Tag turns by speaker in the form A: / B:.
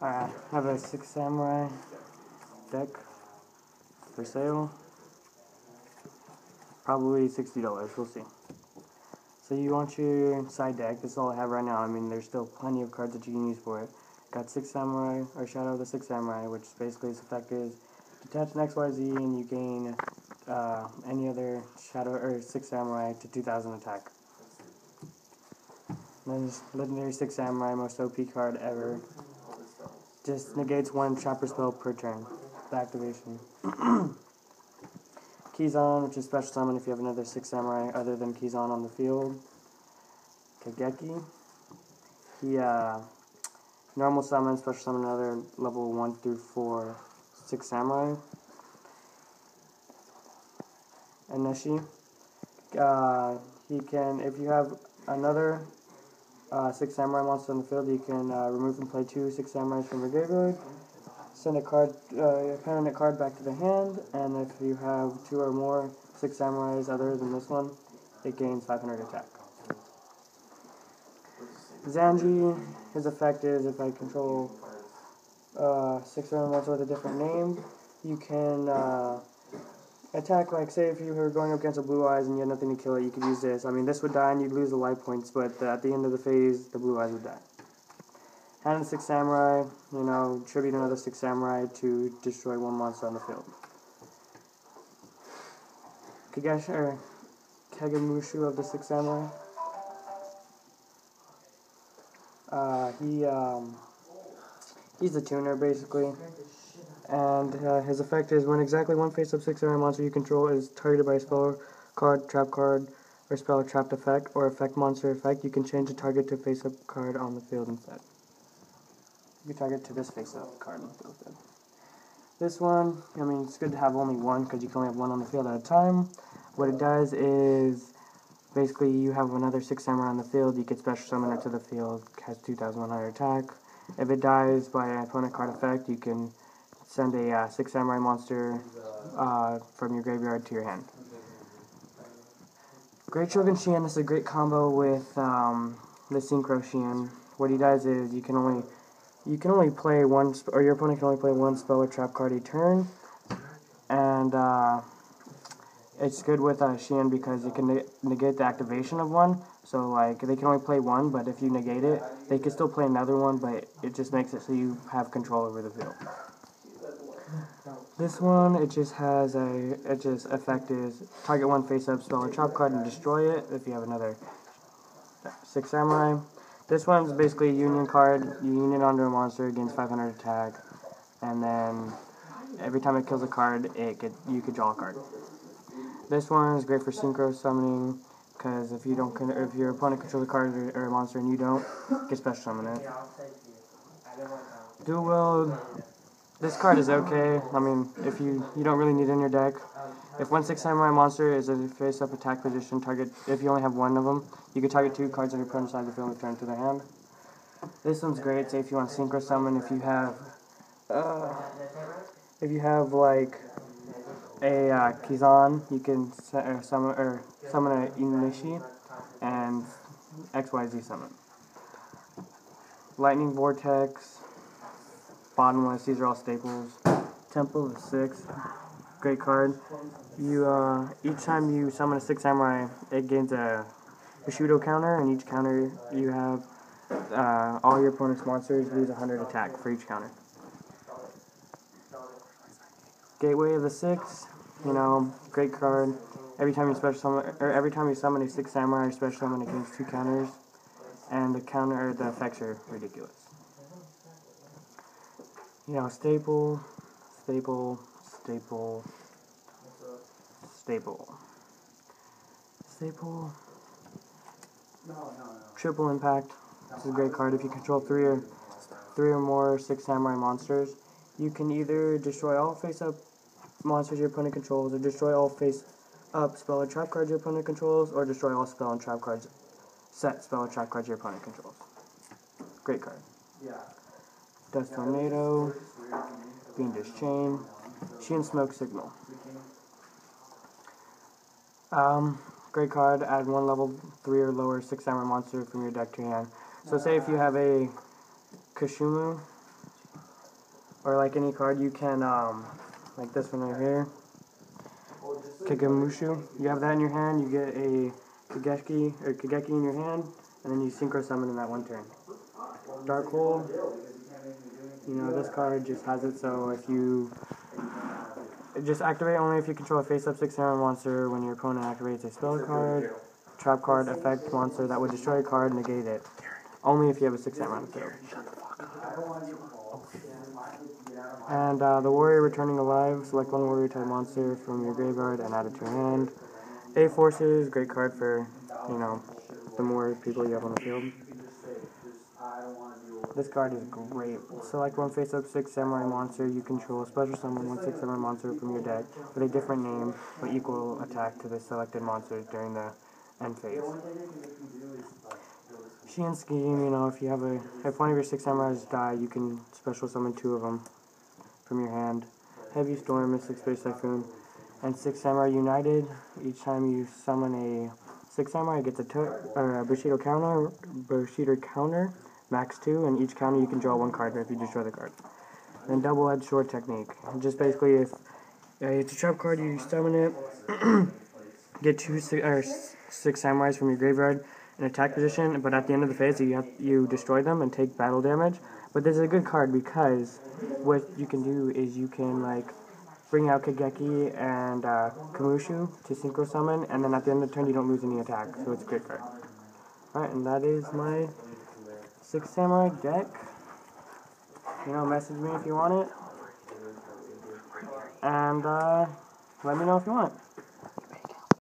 A: I have a Six Samurai deck for sale. Probably $60, we'll see. So you want your side deck, that's all I have right now. I mean, there's still plenty of cards that you can use for it. Got Six Samurai, or Shadow of the Six Samurai, which basically its effect is detach an XYZ and you gain any other Shadow or Six Samurai to 2000 attack. And then there's Legendary Six Samurai, most OP card ever. Just negates one chopper spell per turn. The activation. Kizan, which is special summon if you have another Six Samurai other than Kizan on the field. Kageki. He normal summon, special summon another level 1 through 4 Six Samurai. Enishi. He can, if you have another Six Samurai monster on the field, you can remove and play 2 Six Samurais from your graveyard. Send a permanent card back to the hand, and if you have 2 or more Six Samurais other than this one, it gains 500 attack. Zanji, his effect is if I control 6 or more with a different name, you can attack, like say if you were going up against a Blue Eyes and you had nothing to kill it, you could use this. I mean, this would die and you'd lose the life points, but at the end of the phase, the Blue Eyes would die. Hand the Six Samurai, you know, tribute another Six Samurai to destroy one monster on the field. Kagemusha of the Six Samurai. He's a tuner basically, and his effect is when exactly one face-up Six Samurai monster you control is targeted by a spell card, trap card, or spell or trapped effect, or effect monster effect, you can change the target to face-up card on the field instead. You can target to this face-up card on the field instead. This one, I mean, it's good to have only one because you can only have one on the field at a time. What it does is basically you have another Six Samurai on the field, you get special summon it to the field, has 2100 attack. If it dies by an opponent card effect, you can send a Six Samurai monster from your graveyard to your hand. Great Shogun Shien, this is a great combo with the Synchro Shien. What he does is you can only play one, or your opponent can only play one spell or trap card a turn, and it's good with Shien because you can negate the activation of one. So like they can only play one, but if you negate it, they can still play another one, but it just makes it so you have control over the field. This one, it just has effect is target one face-up spell or trap card and destroy it if you have another Six Samurai. This one's basically a union card. You union onto a monster, it gains 500 attack, and then every time it kills a card, you could draw a card. This one is great for synchro summoning, because if your opponent controls a card or a monster and you don't, you can special summon it. Dual wield. This card is okay. I mean, if you don't really need it in your deck. If one Six Samurai monster is a face-up attack position, if you only have one of them, you can target 2 cards on your opponent's side of the field and return to their hand. This one's great. Say if you want to synchro summon, if you have a Kizan, you can summon an Enishi and XYZ summon. Lightning Vortex, Bottomless, these are all staples. Temple of 6, great card. Each time you summon a Six Samurai, it gains a Bushido counter, and each counter you have, all your opponent's monsters lose 100 attack for each counter. Gateway of the 6, you know, great card. Every time you summon a Six Samurai, special summon against 2 counters, and the effects are ridiculous. You know, staple. Triple impact. This is a great card. If you control 3 or more Six Samurai monsters, you can either destroy all face-up monsters your opponent controls, or destroy all face-up spell or trap cards your opponent controls, or destroy all spell and trap cards, spell or trap cards your opponent controls. Great card. Dust Tornado, Fiendish Chain, Shien Smoke Signal. Great card, add 1 level 3 or lower Six Samurai monster from your deck to your hand. So say if you have a Kashumu, or like any card, you can, like this one right here, Kagemusha. You have that in your hand, you get a Kageki in your hand, and then you synchro summon in that one turn. Dark Hole, you know, this card just has it so if you just activate only if you control a face-up 6 samurai monster when your opponent activates a spell card, trap card, effect monster that would destroy a card, negate it. Only if you have a 6 samurai on the field. And the warrior returning alive, select one warrior type monster from your graveyard and add it to your hand. A Forces, great card for, you know, the more people you have on the field. This card is great. Select one face-up 6 samurai monster you control. Special summon one 6 samurai monster from your deck with a different name but equal attack to the selected monsters during the end phase. Shien scheme, you know, if one of your 6 samurais die, you can special summon 2 of them from your hand. Heavy Storm is 6-base Typhoon. And 6 Samurai United, each time you summon a 6 Samurai, it gets a Bushido counter, max 2, and each counter you can draw 1 card if you destroy the card. And Double-Edged Sword technique. Just basically, if it's a trap card, you summon it, get 6 Samurais from your graveyard in attack position, but at the end of the phase, you destroy them and take battle damage. But this is a good card because what you can do is you can, like, bring out Kageki and Kagemusha to synchro summon, and then at the end of the turn you don't lose any attack, so it's a great card. Alright, and that is my 6 Samurai deck. You know, message me if you want it. And let me know if you want it.